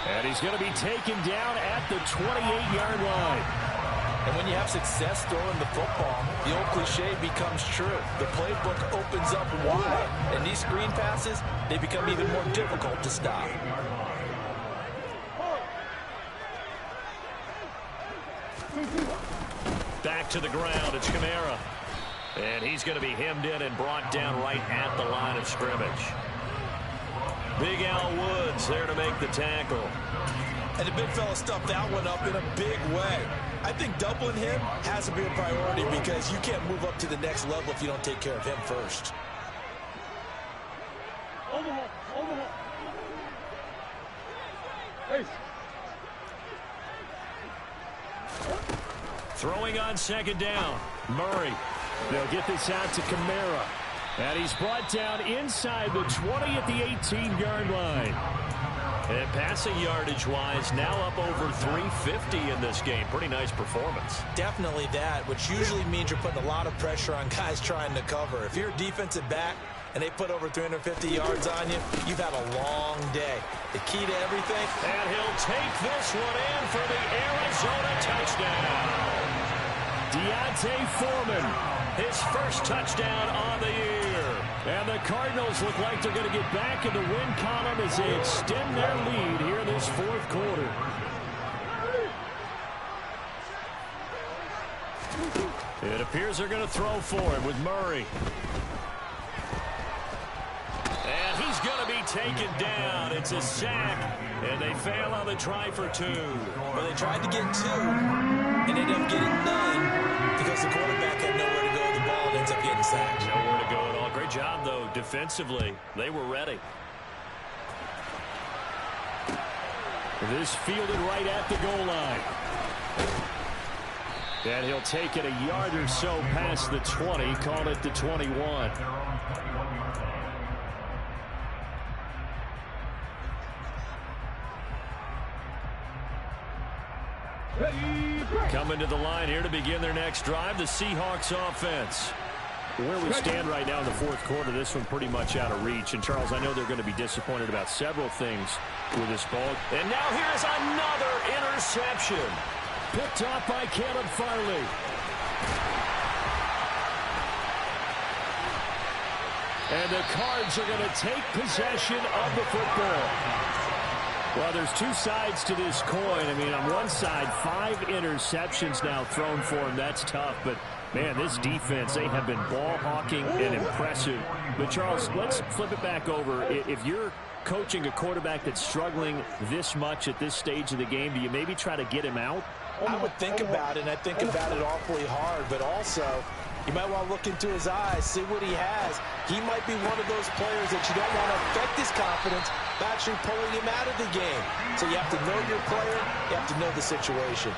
And he's going to be taken down at the 28-yard line. And when you have success throwing the football, the old cliche becomes true. The playbook opens up wide, and these screen passes, they become even more difficult to stop. Back to the ground, it's Kamara. And he's going to be hemmed in and brought down right at the line of scrimmage. Big Al Woods there to make the tackle. And the big fella stuffed that one up in a big way. I think doubling him has to be a priority because you can't move up to the next level if you don't take care of him first. Hey. Throwing on 2nd down. Murray. They'll get this out to Kamara. And he's brought down inside the 20 at the 18-yard line. And passing yardage-wise, now up over 350 in this game. Pretty nice performance. Definitely that, which usually means you're putting a lot of pressure on guys trying to cover. If you're a defensive back and they put over 350 yards on you, you've had a long day. The key to everything. And he'll take this one in for the Arizona touchdown. Deontay Foreman, his first touchdown on the year. And the Cardinals look like they're going to get back in the win column as they extend their lead here in this 4th quarter. It appears they're going to throw for him with Murray. And he's going to be taken down. It's a sack, and they fail on the try for 2. Well, they tried to get 2 and ended up getting none because the quarterback had nowhere to go with the ball and ends up getting sacked. Nowhere to go at all. Great job, though, defensively. They were ready. This fielded right at the goal line. And he'll take it a yard or so past the 20, call it the 21. Coming to the line here to begin their next drive, the Seahawks offense. Where we stand right now in the 4th quarter, this one pretty much out of reach. And, Charles, I know they're going to be disappointed about several things with this ball. And now here's another interception. Picked off by Caleb Farley. And the Cards are going to take possession of the football. Well, there's two sides to this coin. I mean, on one side, 5 interceptions now thrown for him. That's tough. But, man, this defense, they have been ball hawking and impressive. But, Charles, let's flip it back over. If you're coaching a quarterback that's struggling this much at this stage of the game, do you maybe try to get him out? I would think about it, and I think about it awfully hard. But also, you might want to look into his eyes, see what he has. He might be one of those players that you don't want to affect his confidence by actually pulling him out of the game. So you have to know your player. You have to know the situation.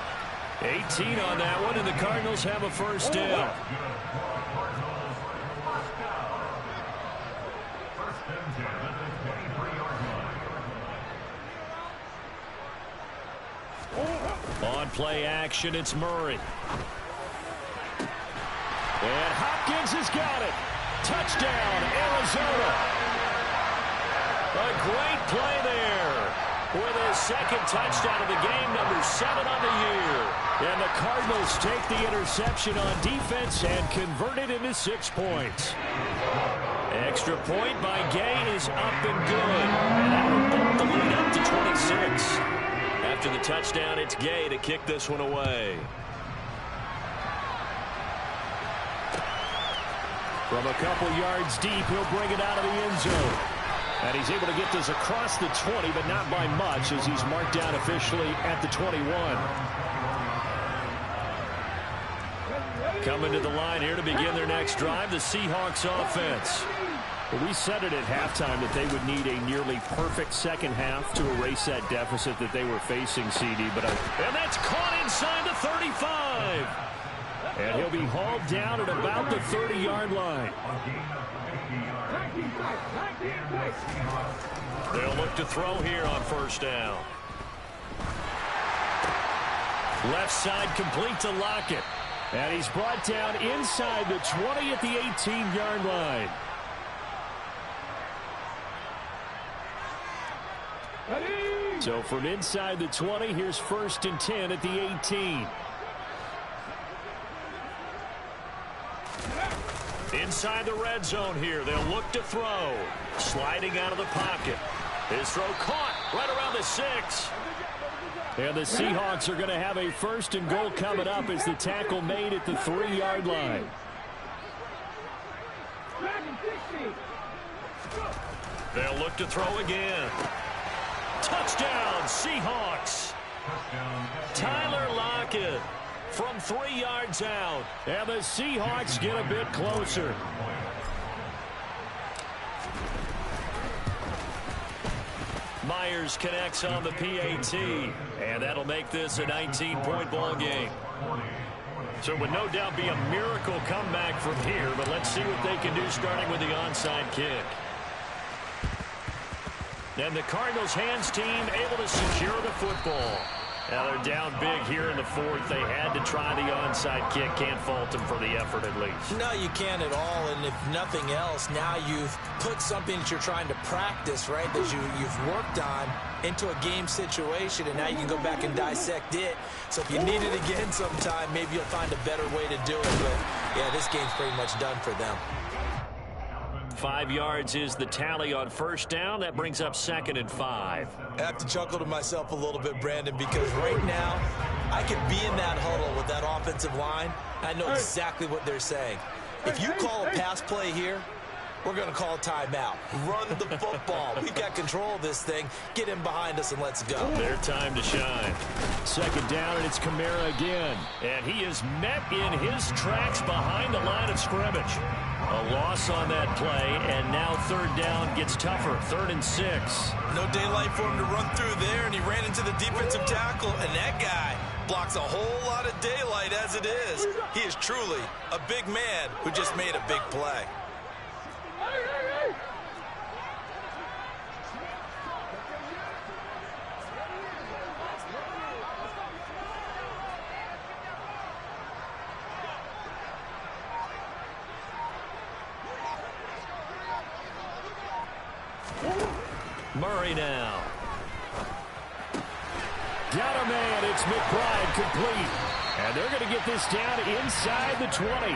18 on that one, and the Cardinals have a first down. On play action, it's Murray. And Hopkins has got it. Touchdown, Arizona. A great play there with his second touchdown of the game, number 7 on the year. And the Cardinals take the interception on defense and convert it into 6 points. Extra point by Gay is up and good. And that will bump the lead up to 26. After the touchdown, it's Gay to kick this one away. From a couple yards deep, he'll bring it out of the end zone. And he's able to get this across the 20, but not by much, as he's marked down officially at the 21. Coming to the line here to begin their next drive, the Seahawks offense. We said it at halftime that they would need a nearly perfect second half to erase that deficit that they were facing, CD. And that's caught inside the 35. And he'll be hauled down at about the 30-yard line. They'll look to throw here on first down. Left side complete to Lockett. And he's brought down inside the 20 at the 18-yard line. So from inside the 20, here's 1st and 10 at the 18. Inside the red zone here. They'll look to throw. Sliding out of the pocket. His throw caught right around the 6. And the Seahawks are going to have a 1st and goal coming up as the tackle made at the 3-yard line. They'll look to throw again. Touchdown, Seahawks. Tyler Lockett from 3 yards out. And the Seahawks get a bit closer. Myers connects on the PAT. And that'll make this a 19-point ball game. So it would no doubt be a miracle comeback from here. But let's see what they can do starting with the onside kick. And the Cardinals' hands team able to secure the football. Now they're down big here in the 4th. They had to try the onside kick. Can't fault them for the effort at least. No, you can't at all. And if nothing else, now you've put something that you're trying to practice, right, that you've worked on into a game situation, and now you can go back and dissect it. So if you need it again sometime, maybe you'll find a better way to do it. But, yeah, this game's pretty much done for them. 5 yards is the tally on first down. That brings up 2nd and 5. I have to chuckle to myself a little bit, Brandon, because right now I could be in that huddle with that offensive line. I know exactly what they're saying. If you call a pass play here, we're going to call a timeout. Run the football. We've got control of this thing. Get in behind us and let's go. Their time to shine. 2nd down, and it's Kamara again. And he is met in his tracks behind the line of scrimmage. A loss on that play, and now 3rd down gets tougher. 3rd and 6. No daylight for him to run through there, and he ran into the defensive tackle, and that guy blocks a whole lot of daylight as it is. He is truly a big man who just made a big play. Murray now. Got a man. It's McBride complete. And they're going to get this down inside the 20.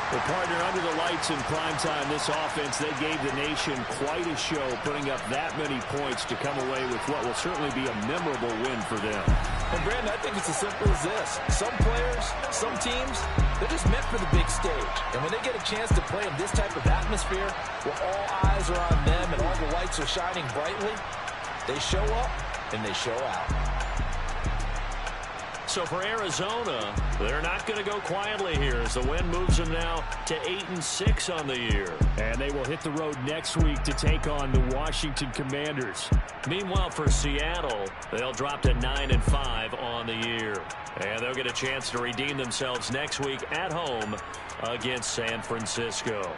Well, partner, under the lights in primetime, this offense, they gave the nation quite a show, putting up that many points to come away with what will certainly be a memorable win for them. And, Brandon, I think it's as simple as this. Some players, some teams, they're just meant for the big stage. And when they get a chance to play in this type of atmosphere, where all eyes are on them and all the lights are shining brightly, they show up and they show out. So for Arizona, they're not going to go quietly here as the win moves them now to 8-6 on the year. And they will hit the road next week to take on the Washington Commanders. Meanwhile, for Seattle, they'll drop to 9-5 on the year. And they'll get a chance to redeem themselves next week at home against San Francisco.